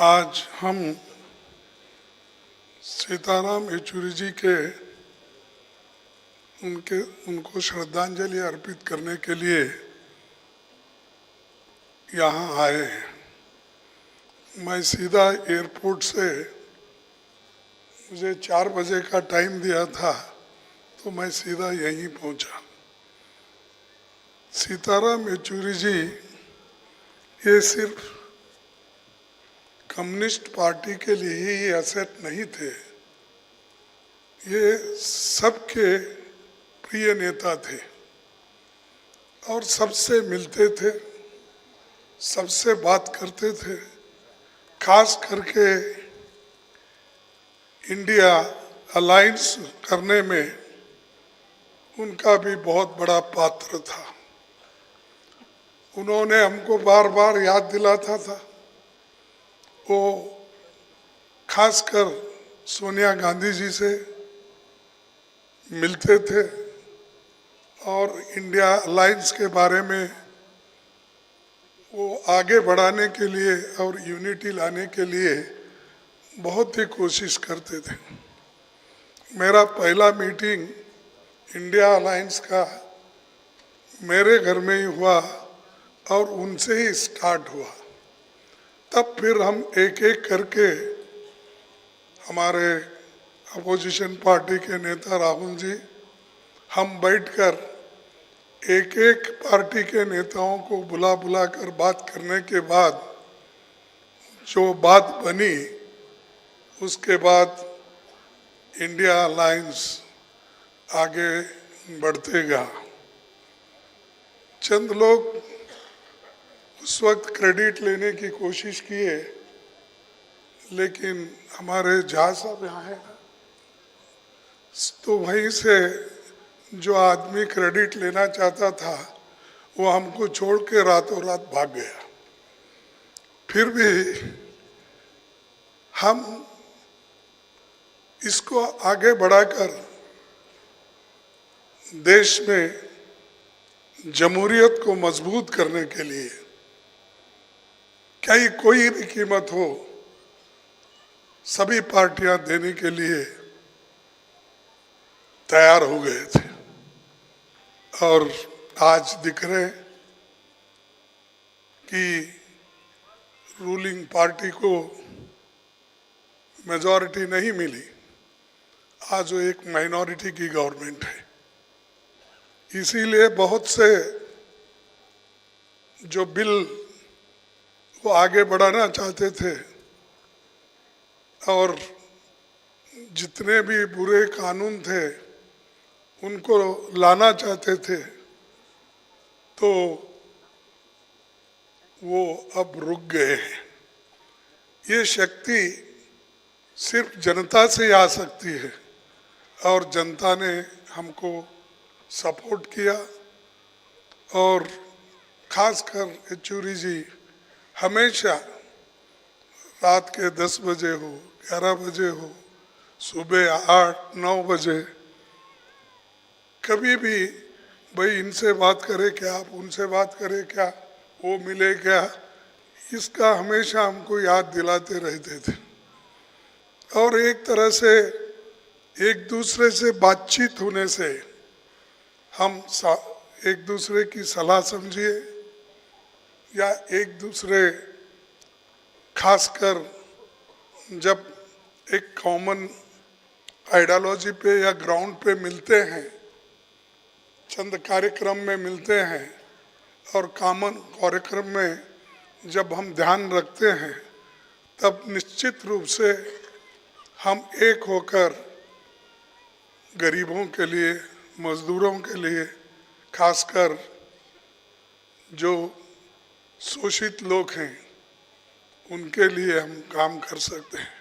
आज हम सीताराम येचुरी जी के उनको श्रद्धांजलि अर्पित करने के लिए यहाँ आए हैं। मैं सीधा एयरपोर्ट से, मुझे 4 बजे का टाइम दिया था, तो मैं सीधा यहीं पहुँचा। सीताराम येचुरी जी ये सिर्फ कम्युनिस्ट पार्टी के लिए ही एसेट नहीं थे, ये सबके प्रिय नेता थे और सबसे मिलते थे, सबसे बात करते थे। खास करके इंडिया अलायंस करने में उनका भी बहुत बड़ा पात्र था। उन्होंने हमको बार बार याद दिलाता था। वो खासकर सोनिया गांधी जी से मिलते थे और इंडिया अलायंस के बारे में वो आगे बढ़ाने के लिए और यूनिटी लाने के लिए बहुत ही कोशिश करते थे। मेरा पहला मीटिंग इंडिया अलायंस का मेरे घर में ही हुआ और उनसे ही स्टार्ट हुआ। तब फिर हम एक एक करके हमारे अपोजिशन पार्टी के नेता राहुल जी, हम बैठकर एक एक पार्टी के नेताओं को बुला बुला कर बात करने के बाद जो बात बनी, उसके बाद इंडिया अलायंस आगे बढ़ते गया। चंद लोग उस वक्त क्रेडिट लेने की कोशिश किए, लेकिन हमारे झा साहब यहाँ हैं, तो वहीं से जो आदमी क्रेडिट लेना चाहता था वो हमको छोड़ के रातों रात भाग गया। फिर भी हम इसको आगे बढ़ाकर देश में जमहूरियत को मजबूत करने के लिए क्या कोई भी कीमत हो, सभी पार्टियां देने के लिए तैयार हो गए थे। और आज दिख रहे कि रूलिंग पार्टी को मेजॉरिटी नहीं मिली, आज वो एक माइनॉरिटी की गवर्नमेंट है। इसीलिए बहुत से जो बिल वो आगे बढ़ाना चाहते थे और जितने भी बुरे कानून थे उनको लाना चाहते थे, तो वो अब रुक गए हैं। ये शक्ति सिर्फ जनता से आ सकती है और जनता ने हमको सपोर्ट किया। और खासकर येचुरी जी हमेशा रात के 10 बजे हो, 11 बजे हो, सुबह 8-9 बजे, कभी भी भाई इनसे बात करे क्या, आप उनसे बात करें क्या, वो मिले क्या, इसका हमेशा हमको याद दिलाते रहते थे। और एक तरह से एक दूसरे से बातचीत होने से हम एक दूसरे की सलाह समझिए या एक दूसरे, खासकर जब एक कॉमन आइडियोलॉजी पे या ग्राउंड पे मिलते हैं, चंद कार्यक्रम में मिलते हैं और कॉमन कार्यक्रम में जब हम ध्यान रखते हैं, तब निश्चित रूप से हम एक होकर गरीबों के लिए, मजदूरों के लिए, खासकर जो शोषित लोग हैं उनके लिए हम काम कर सकते हैं।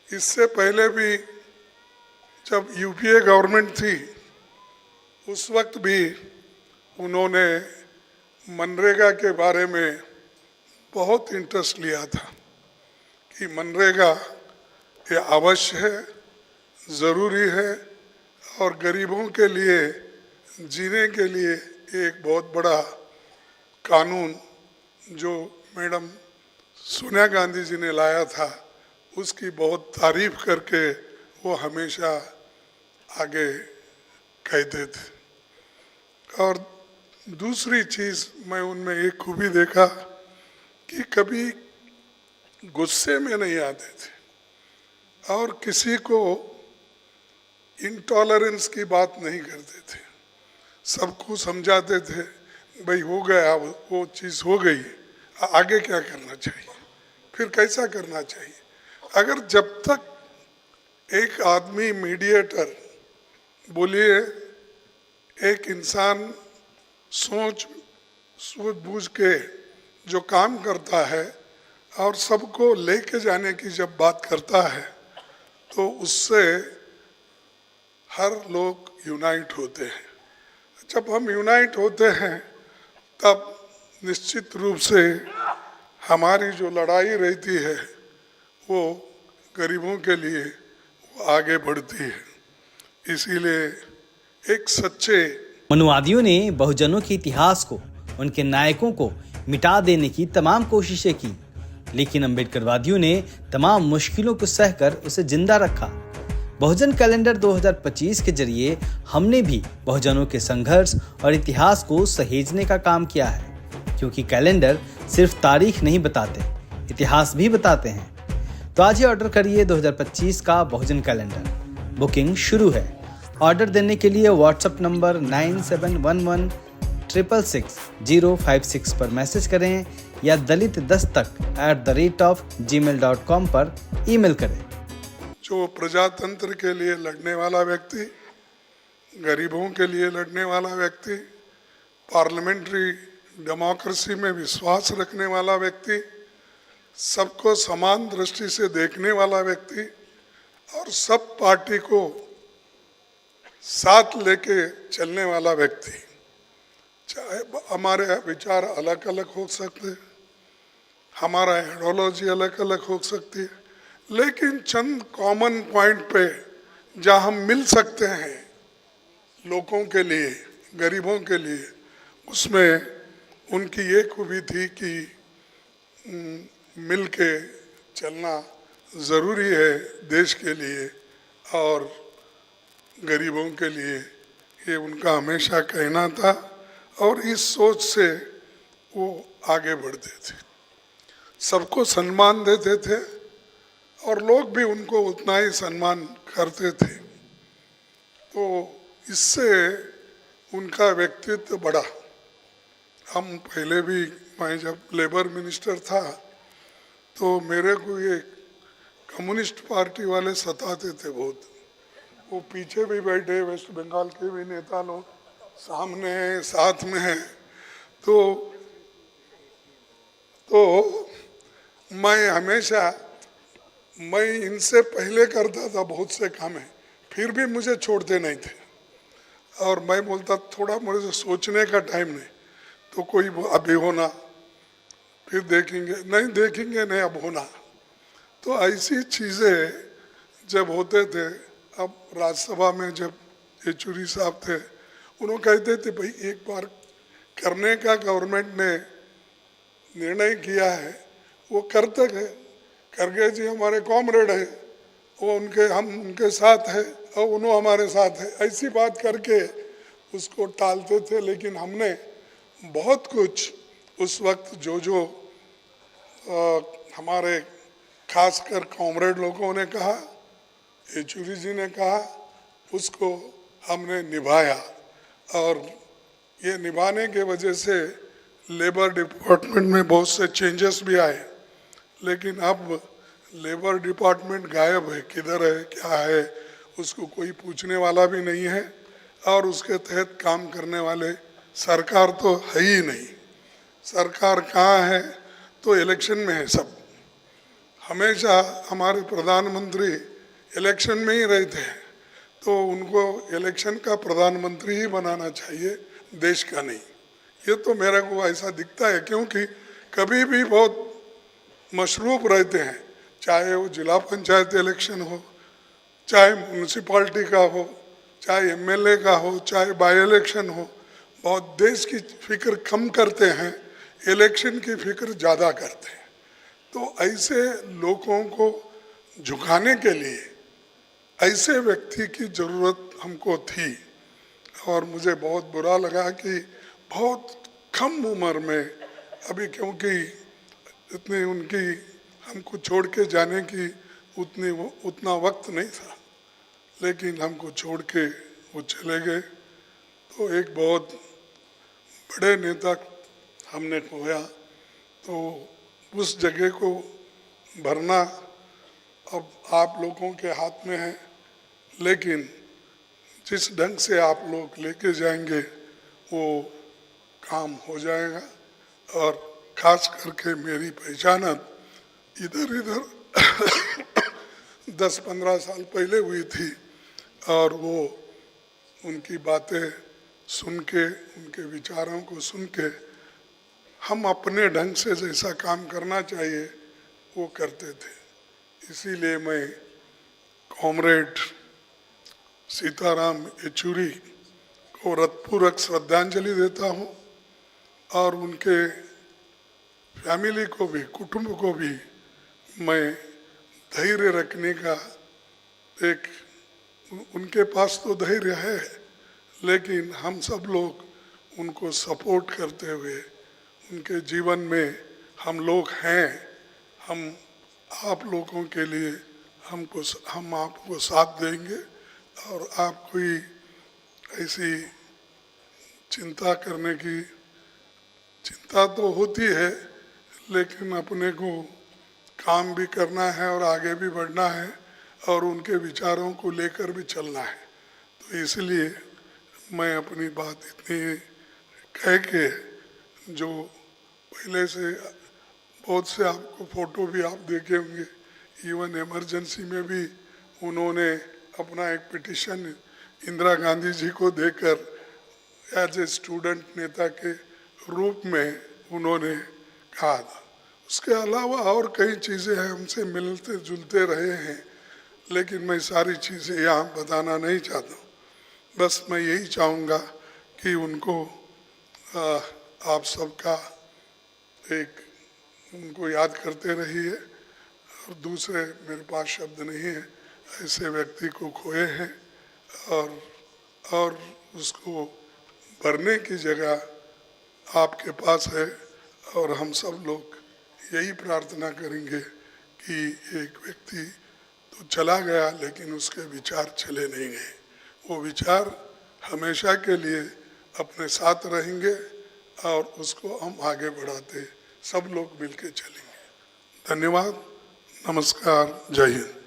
इससे पहले भी जब यूपीए गवर्नमेंट थी, उस वक्त भी उन्होंने मनरेगा के बारे में बहुत इंटरेस्ट लिया था कि मनरेगा ये अवश्य है, ज़रूरी है और गरीबों के लिए जीने के लिए एक बहुत बड़ा कानून जो मैडम सोनिया गांधी जी ने लाया था, उसकी बहुत तारीफ करके वो हमेशा आगे कहते थे। और दूसरी चीज़ मैं उनमें एक खूबी देखा कि कभी गुस्से में नहीं आते थे और किसी को इंटॉलरेंस की बात नहीं करते थे, सबको समझाते थे भाई हो गया, वो चीज़ हो गई, आगे क्या करना चाहिए, फिर कैसा करना चाहिए। अगर जब तक एक आदमी मीडिएटर, बोलिए एक इंसान सोच बूझ के जो काम करता है और सबको लेके जाने की जब बात करता है तो उससे हर लोग यूनाइट होते हैं। जब हम यूनाइट होते हैं तब निश्चित रूप से हमारी जो लड़ाई रहती है वो गरीबों के लिए वो आगे बढ़ती है। इसीलिए एक सच्चे मनुवादियों ने बहुजनों के इतिहास को, उनके नायकों को मिटा देने की तमाम कोशिशें की, लेकिन अम्बेडकरवादियों ने तमाम मुश्किलों को सहकर उसे जिंदा रखा। बहुजन कैलेंडर 2025 के जरिए हमने भी बहुजनों के संघर्ष और इतिहास को सहेजने का काम किया है, क्योंकि कैलेंडर सिर्फ तारीख नहीं बताते, इतिहास भी बताते हैं। तो आज ही ऑर्डर करिए 2025 का बहुजन कैलेंडर। बुकिंग शुरू है। ऑर्डर देने के लिए व्हाट्सएप नंबर 9711666056 पर मैसेज करें या dalitdastak@gmail.com पर ईमेल करें। जो प्रजातंत्र के लिए लड़ने वाला व्यक्ति, गरीबों के लिए लड़ने वाला व्यक्ति, पार्लियामेंट्री डेमोक्रेसी में विश्वास रखने वाला व्यक्ति, सबको समान दृष्टि से देखने वाला व्यक्ति और सब पार्टी को साथ लेके चलने वाला व्यक्ति। चाहे हमारे विचार अलग अलग हो सकते हैं, हमारा आइडियोलॉजी अलग अलग हो सकती है, लेकिन चंद कॉमन पॉइंट पे जहाँ हम मिल सकते हैं लोगों के लिए, गरीबों के लिए, उसमें उनकी ये खूबी थी कि मिल के चलना ज़रूरी है देश के लिए और गरीबों के लिए, ये उनका हमेशा कहना था और इस सोच से वो आगे बढ़ते थे। सबको सम्मान देते थे और लोग भी उनको उतना ही सम्मान करते थे। तो इससे उनका व्यक्तित्व बढ़ा। हम पहले भी, मैं जब लेबर मिनिस्टर था तो मेरे को ये कम्युनिस्ट पार्टी वाले सताते थे बहुत। वो पीछे भी बैठे, वेस्ट बंगाल के भी नेता लोग सामने हैं, साथ में हैं। तो मैं हमेशा, मैं इनसे पहले करता था बहुत से काम है, फिर भी मुझे छोड़ते नहीं थे और मैं बोलता थोड़ा मुझे सोचने का टाइम नहीं, तो कोई अभी होना, फिर देखेंगे, नहीं देखेंगे, नहीं अब होना। तो ऐसी चीज़ें जब होते थे, अब राज्यसभा में जब येचुरी साहब थे, उन्होंने कहते थे भाई एक बार करने का गवर्नमेंट ने निर्णय किया है, वो करते गए। खड़गे जी हमारे कॉमरेड है, वो हम उनके साथ है और उन्होंने हमारे साथ है, ऐसी बात करके उसको टालते थे। लेकिन हमने बहुत कुछ उस वक्त जो हमारे खासकर कॉमरेड लोगों ने कहा, येचुरी जी ने कहा, उसको हमने निभाया और ये निभाने के वजह से लेबर डिपार्टमेंट में बहुत से चेंजेस भी आए। लेकिन अब लेबर डिपार्टमेंट गायब है, किधर है, क्या है, उसको कोई पूछने वाला भी नहीं है और उसके तहत काम करने वाले सरकार तो है ही नहीं। सरकार कहाँ है, तो इलेक्शन में है सब। हमेशा हमारे प्रधानमंत्री इलेक्शन में ही रहते हैं, तो उनको इलेक्शन का प्रधानमंत्री ही बनाना चाहिए, देश का नहीं। ये तो मेरे को ऐसा दिखता है, क्योंकि कभी भी बहुत मशरूफ रहते हैं, चाहे वो जिला पंचायत इलेक्शन हो, चाहे म्यूनसिपाल्टी का हो, चाहे एमएलए का हो, चाहे बाई इलेक्शन हो। बहुत देश की फिक्र कम करते हैं, इलेक्शन की फिक्र ज़्यादा करते हैं। तो ऐसे लोगों को झुकाने के लिए ऐसे व्यक्ति की ज़रूरत हमको थी। और मुझे बहुत बुरा लगा कि बहुत कम उम्र में, अभी क्योंकि इतनी उनकी हमको छोड़ के जाने की उतना वक्त नहीं था, लेकिन हमको छोड़ के वो चले गए। तो एक बहुत बड़े नेता हमने खोया। तो उस जगह को भरना अब आप लोगों के हाथ में है, लेकिन जिस ढंग से आप लोग लेके जाएंगे वो काम हो जाएगा। और खास करके मेरी पहचान इधर 10-15 साल पहले हुई थी, और वो उनकी बातें सुन के, उनके विचारों को सुन के हम अपने ढंग से जैसा काम करना चाहिए वो करते थे। इसीलिए मैं कॉमरेड सीताराम येचुरी को हृदयपूर्वक श्रद्धांजलि देता हूँ, और उनके फैमिली को भी, कुटुंब को भी मैं धैर्य रखने का उनके पास तो धैर्य है, लेकिन हम सब लोग उनको सपोर्ट करते हुए उनके जीवन में हम लोग हैं, हम आप लोगों के लिए हम आपको साथ देंगे। और आप कोई ऐसी चिंता करने की चिंता तो होती है, लेकिन अपने को काम भी करना है और आगे भी बढ़ना है और उनके विचारों को लेकर भी चलना है। तो इसलिए मैं अपनी बात इतनी कह के, जो पहले से बहुत से आपको फोटो भी आप देखे होंगे, इवन इमरजेंसी में भी उन्होंने अपना एक पिटिशन इंदिरा गांधी जी को देकर एज ए स्टूडेंट नेता के रूप में उन्होंने कहा था। उसके अलावा और कई चीज़ें हमसे मिलते जुलते रहे हैं, लेकिन मैं सारी चीज़ें यहाँ बताना नहीं चाहता हूँ। बस मैं यही चाहूँगा कि उनको आप सबका उनको याद करते रहिए। और दूसरे मेरे पास शब्द नहीं है, ऐसे व्यक्ति को खोए हैं और उसको भरने की जगह आपके पास है। और हम सब लोग यही प्रार्थना करेंगे कि एक व्यक्ति तो चला गया, लेकिन उसके विचार चले नहीं गए। वो विचार हमेशा के लिए अपने साथ रहेंगे और उसको हम आगे बढ़ाते सब लोग मिलके चलेंगे। धन्यवाद, नमस्कार, जय हिंद।